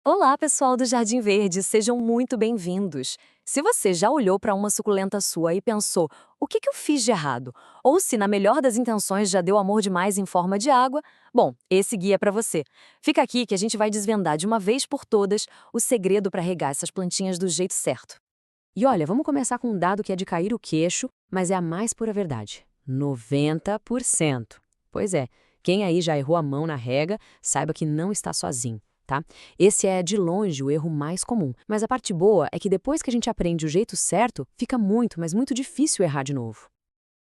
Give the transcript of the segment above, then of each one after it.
Olá, pessoal do Jardim Verde, sejam muito bem-vindos. Se você já olhou para uma suculenta sua e pensou, o que eu fiz de errado? Ou se, na melhor das intenções, já deu amor demais em forma de água, bom, esse guia é para você. Fica aqui que a gente vai desvendar de uma vez por todas o segredo para regar essas plantinhas do jeito certo. E olha, vamos começar com um dado que é de cair o queixo, mas é a mais pura verdade: 90%. Pois é, quem aí já errou a mão na rega, saiba que não está sozinho. Tá? Esse é, de longe, o erro mais comum. Mas a parte boa é que depois que a gente aprende o jeito certo, fica muito, mas muito difícil errar de novo.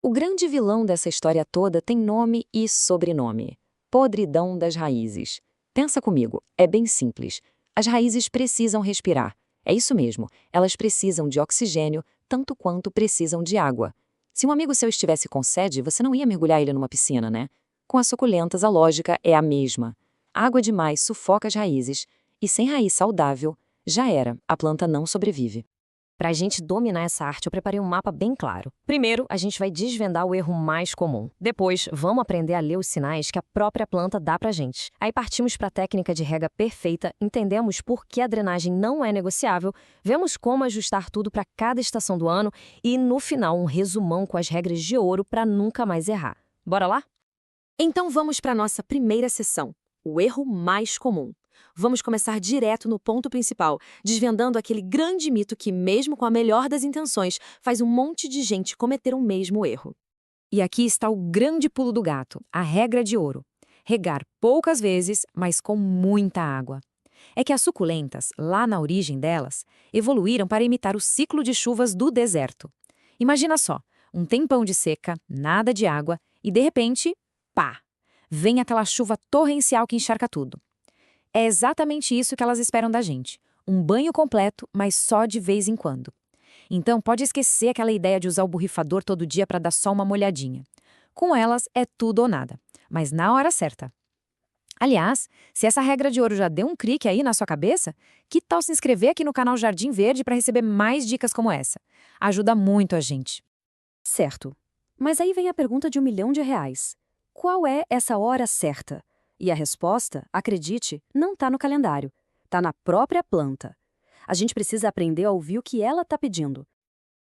O grande vilão dessa história toda tem nome e sobrenome: podridão das raízes. Pensa comigo, é bem simples. As raízes precisam respirar. É isso mesmo, elas precisam de oxigênio tanto quanto precisam de água. Se um amigo seu estivesse com sede, você não ia mergulhar ele numa piscina, né? Com as suculentas, a lógica é a mesma. Água demais sufoca as raízes, e sem raiz saudável, já era, a planta não sobrevive. Para a gente dominar essa arte, eu preparei um mapa bem claro. Primeiro, a gente vai desvendar o erro mais comum. Depois, vamos aprender a ler os sinais que a própria planta dá pra gente. Aí partimos para a técnica de rega perfeita, entendemos por que a drenagem não é negociável, vemos como ajustar tudo para cada estação do ano e, no final, um resumão com as regras de ouro para nunca mais errar. Bora lá? Então vamos para a nossa primeira sessão. O erro mais comum. Vamos começar direto no ponto principal, desvendando aquele grande mito que, mesmo com a melhor das intenções, faz um monte de gente cometer o mesmo erro. E aqui está o grande pulo do gato, a regra de ouro. Regar poucas vezes, mas com muita água. É que as suculentas, lá na origem delas, evoluíram para imitar o ciclo de chuvas do deserto. Imagina só, um tempão de seca, nada de água, e de repente, pá! Vem aquela chuva torrencial que encharca tudo. É exatamente isso que elas esperam da gente. Um banho completo, mas só de vez em quando. Então, pode esquecer aquela ideia de usar o borrifador todo dia para dar só uma molhadinha. Com elas, é tudo ou nada, mas na hora certa. Aliás, se essa regra de ouro já deu um clique aí na sua cabeça, que tal se inscrever aqui no canal Jardim Verde para receber mais dicas como essa? Ajuda muito a gente. Certo. Mas aí vem a pergunta de R$ 1 milhão. Qual é essa hora certa? E a resposta, acredite, não está no calendário. Está na própria planta. A gente precisa aprender a ouvir o que ela está pedindo.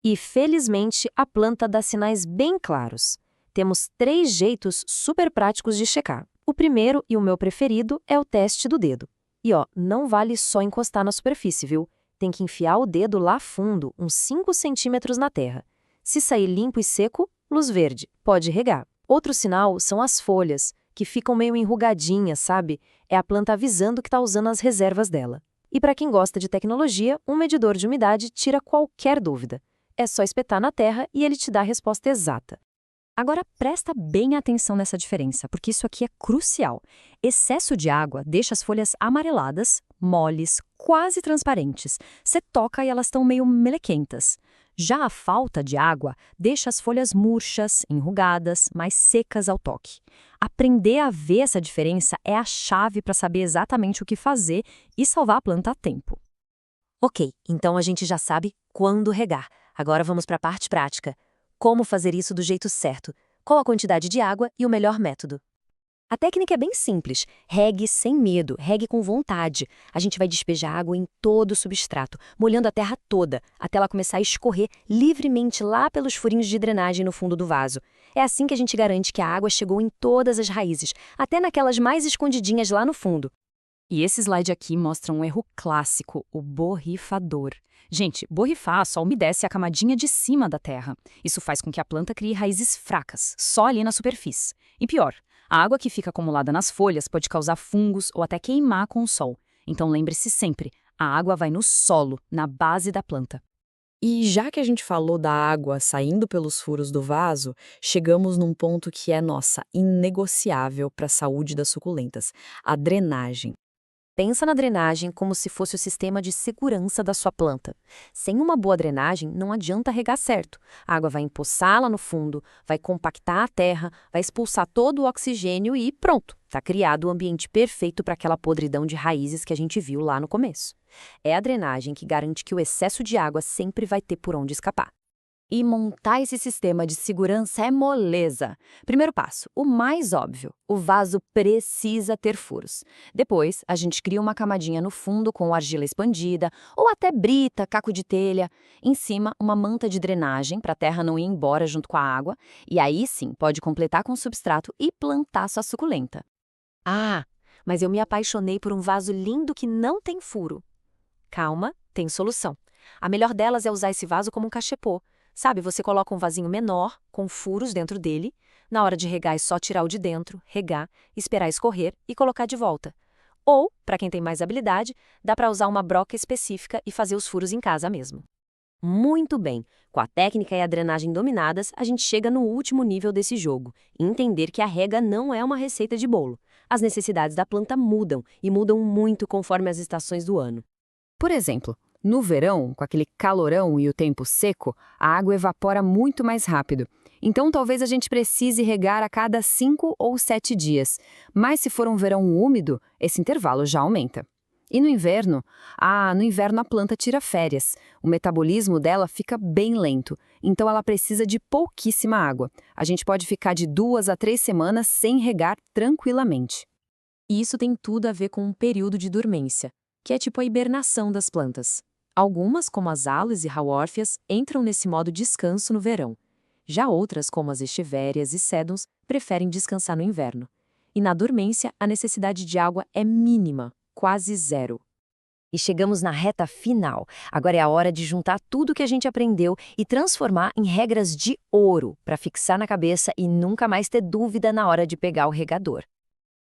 E, felizmente, a planta dá sinais bem claros. Temos 3 jeitos super práticos de checar. O primeiro, e o meu preferido, é o teste do dedo. E ó, não vale só encostar na superfície, viu? Tem que enfiar o dedo lá fundo, uns 5 centímetros na terra. Se sair limpo e seco, luz verde, pode regar. Outro sinal são as folhas, que ficam meio enrugadinhas, sabe? É a planta avisando que está usando as reservas dela. E para quem gosta de tecnologia, um medidor de umidade tira qualquer dúvida. É só espetar na terra e ele te dá a resposta exata. Agora presta bem atenção nessa diferença, porque isso aqui é crucial. Excesso de água deixa as folhas amareladas, moles, quase transparentes. Você toca e elas estão meio melequentas. Já a falta de água deixa as folhas murchas, enrugadas, mais secas ao toque. Aprender a ver essa diferença é a chave para saber exatamente o que fazer e salvar a planta a tempo. Ok, então a gente já sabe quando regar. Agora vamos para a parte prática. Como fazer isso do jeito certo? Qual a quantidade de água e o melhor método? A técnica é bem simples. Regue sem medo, regue com vontade. A gente vai despejar água em todo o substrato, molhando a terra toda, até ela começar a escorrer livremente lá pelos furinhos de drenagem no fundo do vaso. É assim que a gente garante que a água chegou em todas as raízes, até naquelas mais escondidinhas lá no fundo. E esse slide aqui mostra um erro clássico, o borrifador. Gente, borrifar só umedece a camadinha de cima da terra. Isso faz com que a planta crie raízes fracas, só ali na superfície. E pior, a água que fica acumulada nas folhas pode causar fungos ou até queimar com o sol. Então lembre-se sempre, a água vai no solo, na base da planta. E já que a gente falou da água saindo pelos furos do vaso, chegamos num ponto que é, nossa, inegociável para a saúde das suculentas: a drenagem. Pensa na drenagem como se fosse o sistema de segurança da sua planta. Sem uma boa drenagem, não adianta regar certo. A água vai empoçar lá no fundo, vai compactar a terra, vai expulsar todo o oxigênio e pronto, está criado o ambiente perfeito para aquela podridão de raízes que a gente viu lá no começo. É a drenagem que garante que o excesso de água sempre vai ter por onde escapar. E montar esse sistema de segurança é moleza. Primeiro passo, o mais óbvio: o vaso precisa ter furos. Depois, a gente cria uma camadinha no fundo com argila expandida, ou até brita, caco de telha. Em cima, uma manta de drenagem para a terra não ir embora junto com a água. E aí sim, pode completar com substrato e plantar sua suculenta. Ah, mas eu me apaixonei por um vaso lindo que não tem furo. Calma, tem solução. A melhor delas é usar esse vaso como um cachepô. Sabe, você coloca um vasinho menor, com furos dentro dele. Na hora de regar é só tirar o de dentro, regar, esperar escorrer e colocar de volta. Ou, para quem tem mais habilidade, dá para usar uma broca específica e fazer os furos em casa mesmo. Muito bem. Com a técnica e a drenagem dominadas, a gente chega no último nível desse jogo: entender que a rega não é uma receita de bolo. As necessidades da planta mudam, e mudam muito conforme as estações do ano. Por exemplo, no verão, com aquele calorão e o tempo seco, a água evapora muito mais rápido. Então, talvez a gente precise regar a cada 5 ou 7 dias. Mas se for um verão úmido, esse intervalo já aumenta. E no inverno? No inverno a planta tira férias. O metabolismo dela fica bem lento, então ela precisa de pouquíssima água. A gente pode ficar de 2 a 3 semanas sem regar tranquilamente. E isso tem tudo a ver com um período de dormência, que é tipo a hibernação das plantas. Algumas, como as aloes e haworthias, entram nesse modo descanso no verão. Já outras, como as estivérias e sédums, preferem descansar no inverno. E na dormência, a necessidade de água é mínima, quase zero. E chegamos na reta final. Agora é a hora de juntar tudo que a gente aprendeu e transformar em regras de ouro para fixar na cabeça e nunca mais ter dúvida na hora de pegar o regador.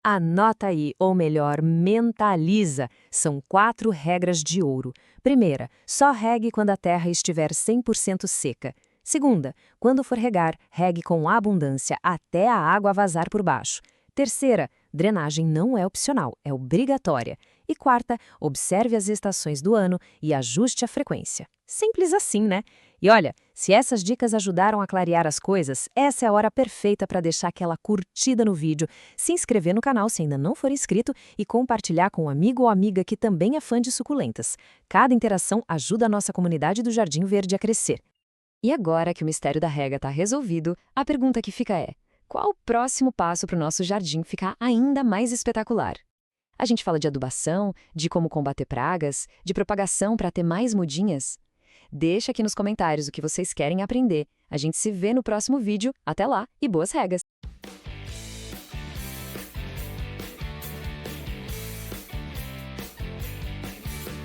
Anota aí, ou melhor, mentaliza. São 4 regras de ouro. Primeira, só regue quando a terra estiver 100% seca. Segunda, quando for regar, regue com abundância até a água vazar por baixo. Terceira, drenagem não é opcional, é obrigatória. E quarta, observe as estações do ano e ajuste a frequência. Simples assim, né? E olha, se essas dicas ajudaram a clarear as coisas, essa é a hora perfeita para deixar aquela curtida no vídeo, se inscrever no canal se ainda não for inscrito e compartilhar com um amigo ou amiga que também é fã de suculentas. Cada interação ajuda a nossa comunidade do Jardim Verde a crescer. E agora que o mistério da rega está resolvido, a pergunta que fica é: qual o próximo passo para o nosso jardim ficar ainda mais espetacular? A gente fala de adubação, de como combater pragas, de propagação para ter mais mudinhas? Deixa aqui nos comentários o que vocês querem aprender. A gente se vê no próximo vídeo. Até lá e boas regas!